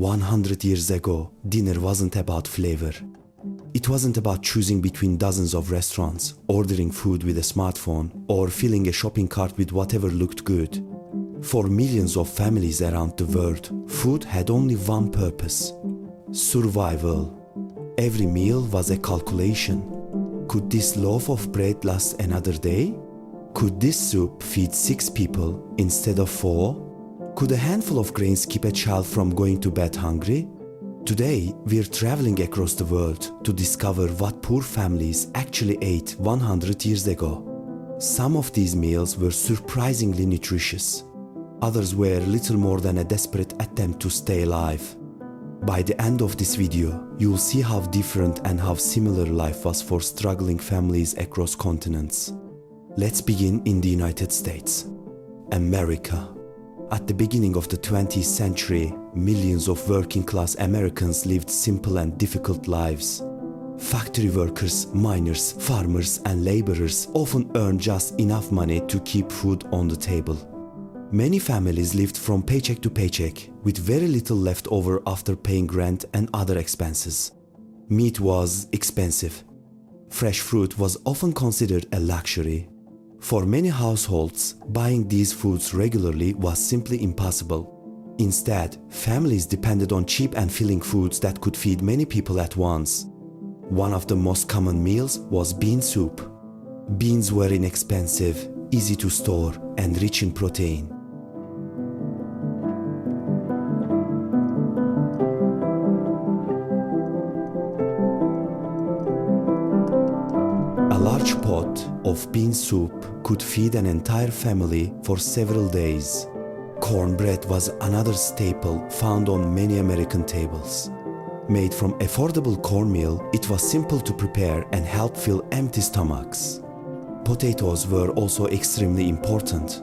100 years ago, dinner wasn't about flavor. It wasn't about choosing between dozens of restaurants, ordering food with a smartphone, or filling a shopping cart with whatever looked good. For millions of families around the world, food had only one purpose: survival. Every meal was a calculation. Could this loaf of bread last another day? Could this soup feed 6 people instead of 4? Could a handful of grains keep a child from going to bed hungry? Today, we're traveling across the world to discover what poor families actually ate 100 years ago. Some of these meals were surprisingly nutritious. Others were little more than a desperate attempt to stay alive. By the end of this video, you'll see how different and how similar life was for struggling families across continents. Let's begin in the United States. America. At the beginning of the 20th century, millions of working-class Americans lived simple and difficult lives. Factory workers, miners, farmers, and laborers often earned just enough money to keep food on the table. Many families lived from paycheck to paycheck, with very little left over after paying rent and other expenses. Meat was expensive. Fresh fruit was often considered a luxury. For many households, buying these foods regularly was simply impossible. Instead, families depended on cheap and filling foods that could feed many people at once. One of the most common meals was bean soup. Beans were inexpensive, easy to store, and rich in protein. A large pot of bean soup could feed an entire family for several days. Cornbread was another staple found on many American tables. Made from affordable cornmeal, it was simple to prepare and helped fill empty stomachs. Potatoes were also extremely important.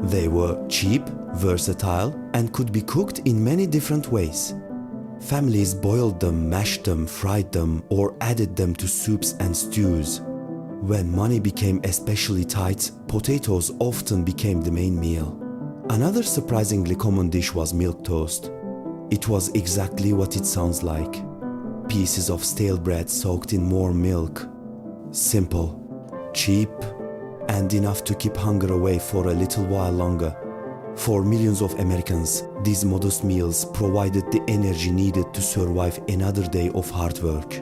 They were cheap, versatile, and could be cooked in many different ways. Families boiled them, mashed them, fried them, or added them to soups and stews. When money became especially tight, potatoes often became the main meal. Another surprisingly common dish was milk toast. It was exactly what it sounds like: pieces of stale bread soaked in warm milk. Simple, cheap, and enough to keep hunger away for a little while longer. For millions of Americans, these modest meals provided the energy needed to survive another day of hard work.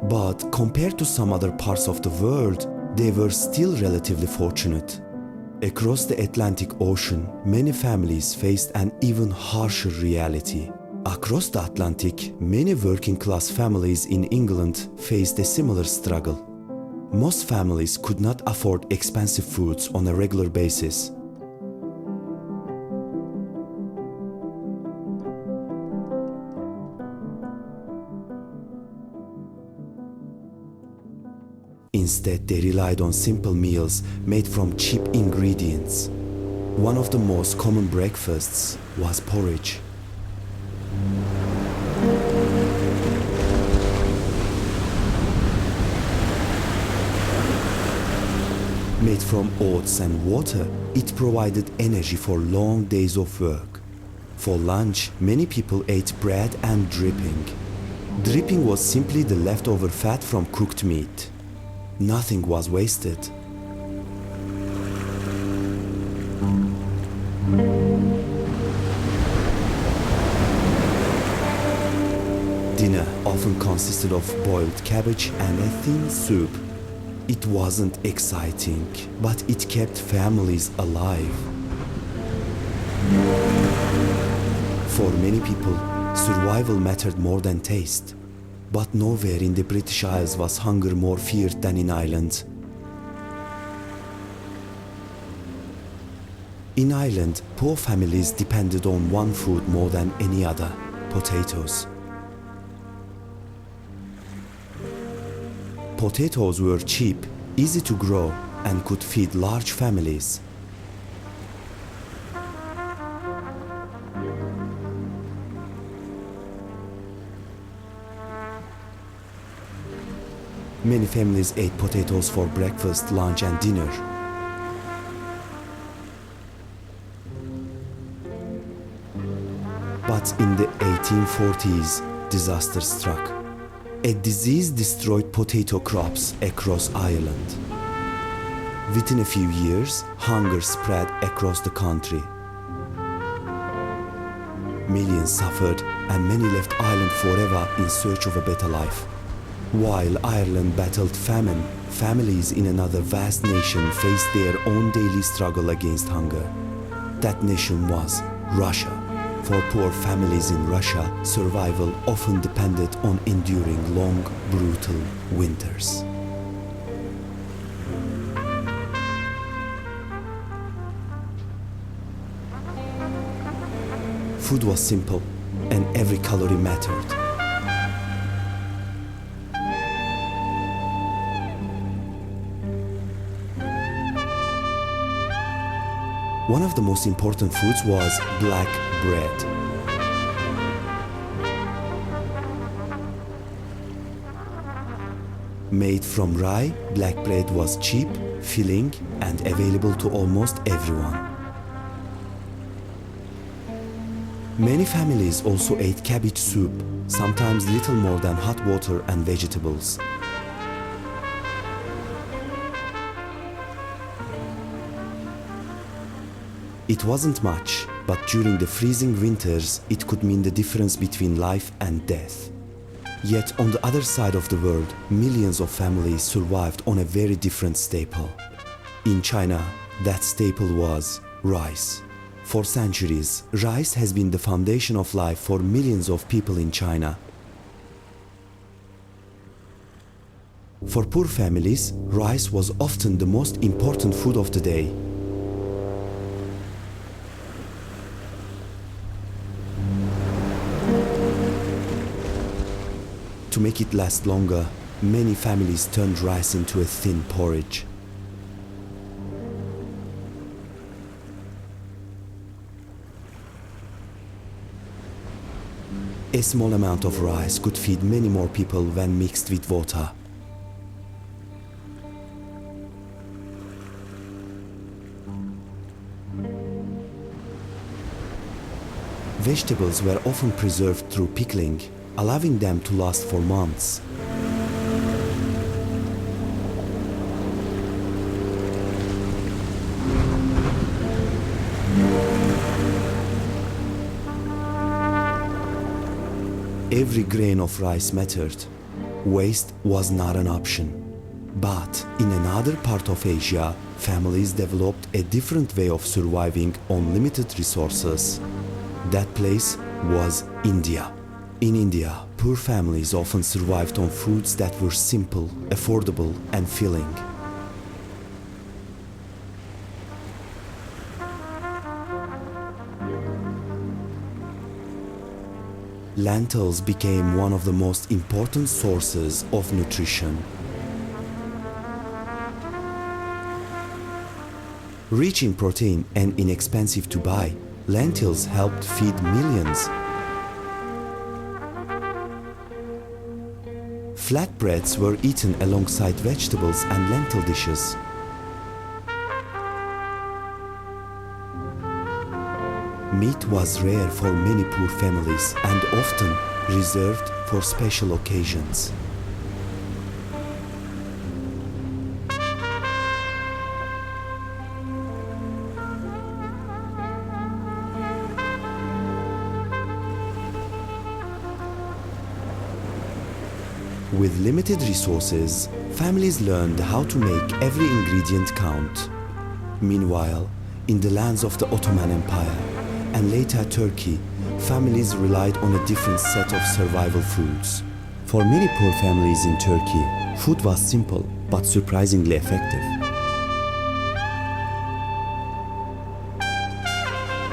But compared to some other parts of the world, they were still relatively fortunate. Across the Atlantic Ocean, many families faced an even harsher reality. Across the Atlantic, many working-class families in England faced a similar struggle. Most families could not afford expensive foods on a regular basis. Instead, they relied on simple meals made from cheap ingredients. One of the most common breakfasts was porridge. Made from oats and water, it provided energy for long days of work. For lunch, many people ate bread and dripping. Dripping was simply the leftover fat from cooked meat. Nothing was wasted. Dinner often consisted of boiled cabbage and a thin soup. It wasn't exciting, but it kept families alive. For many people, survival mattered more than taste. But nowhere in the British Isles was hunger more feared than in Ireland. In Ireland, poor families depended on one food more than any other: potatoes. Potatoes were cheap, easy to grow, and could feed large families. Many families ate potatoes for breakfast, lunch, and dinner. But But in the 1840s, disaster struck. A disease destroyed potato crops across Ireland. Within a few years, hunger spread across the country. Millions suffered and many left Ireland forever in search of a better life. While Ireland battled famine, families in another vast nation faced their own daily struggle against hunger. That nation was Russia. For poor families in Russia, survival often depended on enduring long, brutal winters. Food was simple, and every calorie mattered. One of the most important foods was black bread. Made from rye, black bread was cheap, filling, and available to almost everyone. Many families also ate cabbage soup, sometimes little more than hot water and vegetables. It wasn't much, but during the freezing winters, it could mean the difference between life and death. Yet on the other side of the world, millions of families survived on a very different staple. In China, that staple was rice. For centuries, rice has been the foundation of life for millions of people in China. For poor families, rice was often the most important food of the day. To make it last longer, many families turned rice into a thin porridge. A small amount of rice could feed many more people when mixed with water. Vegetables were often preserved through pickling, allowing them to last for months. Every grain of rice mattered. Waste was not an option. But in another part of Asia, families developed a different way of surviving on limited resources. That place was India. In India, poor families often survived on foods that were simple, affordable, and filling. Lentils became one of the most important sources of nutrition. Rich in protein and inexpensive to buy, lentils helped feed millions. Flatbreads were eaten alongside vegetables and lentil dishes. Meat was rare for many poor families and often reserved for special occasions. With limited resources, families learned how to make every ingredient count. Meanwhile, in the lands of the Ottoman Empire and later Turkey, families relied on a different set of survival foods. For many poor families in Turkey, food was simple but surprisingly effective.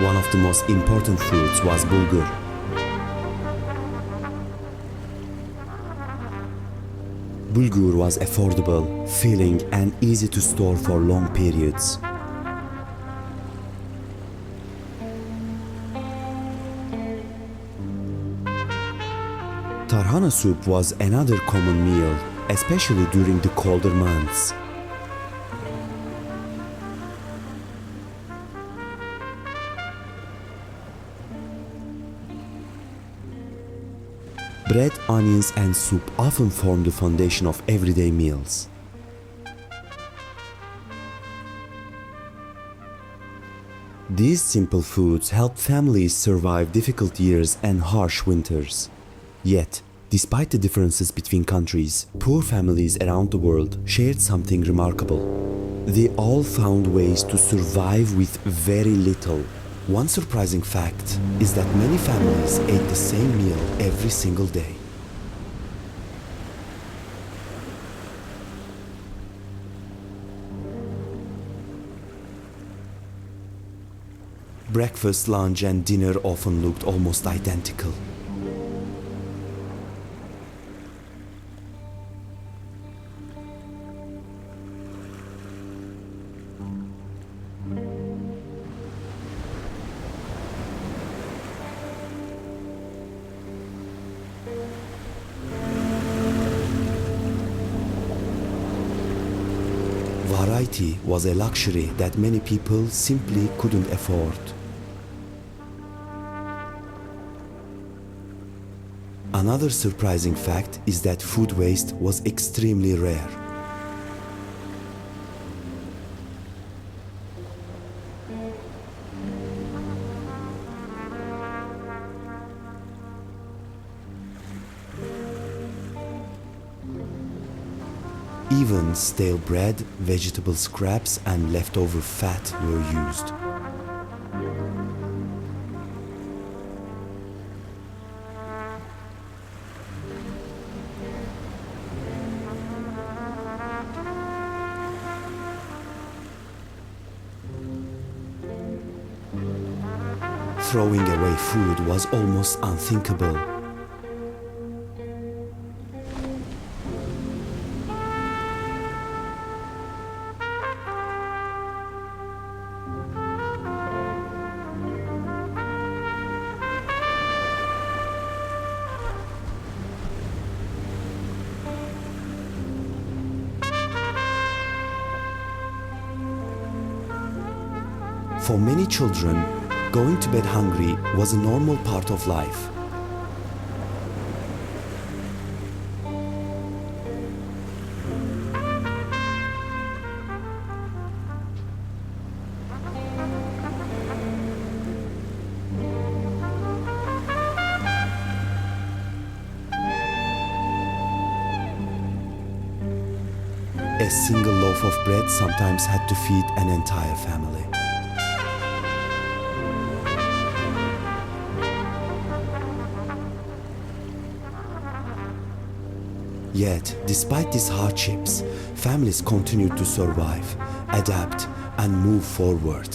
One of the most important foods was bulgur. Bulgur was affordable, filling, and easy to store for long periods. Tarhana soup was another common meal, especially during the colder months. Bread, onions and soup often form the foundation of everyday meals. These simple foods help families survive difficult years and harsh winters. Yet, despite the differences between countries, poor families around the world shared something remarkable. They all found ways to survive with very little. One surprising fact is that many families ate the same meal every single day. Breakfast, lunch and dinner often looked almost identical. Variety was a luxury that many people simply couldn't afford. Another surprising fact is that food waste was extremely rare. Even stale bread, vegetable scraps and leftover fat were used. Throwing away food was almost unthinkable. For many children, going to bed hungry was a normal part of life. A single loaf of bread sometimes had to feed an entire family. Yet, despite these hardships, families continued to survive, adapt, and move forward.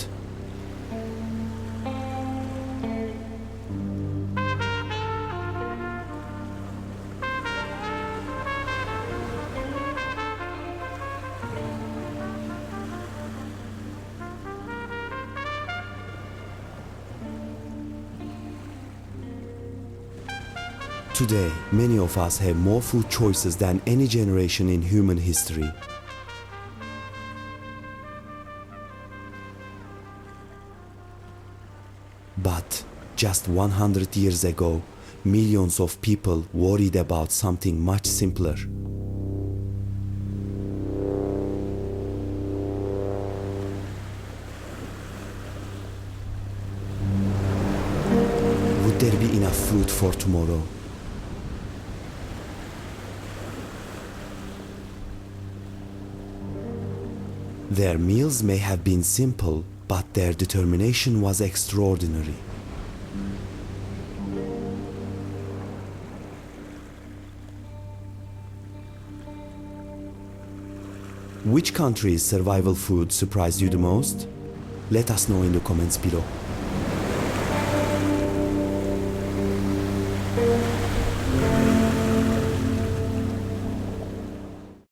Today, many of us have more food choices than any generation in human history. But just 100 years ago, millions of people worried about something much simpler. Would there be enough food for tomorrow? Their meals may have been simple, but their determination was extraordinary. Which country's survival food surprised you the most? Let us know in the comments below.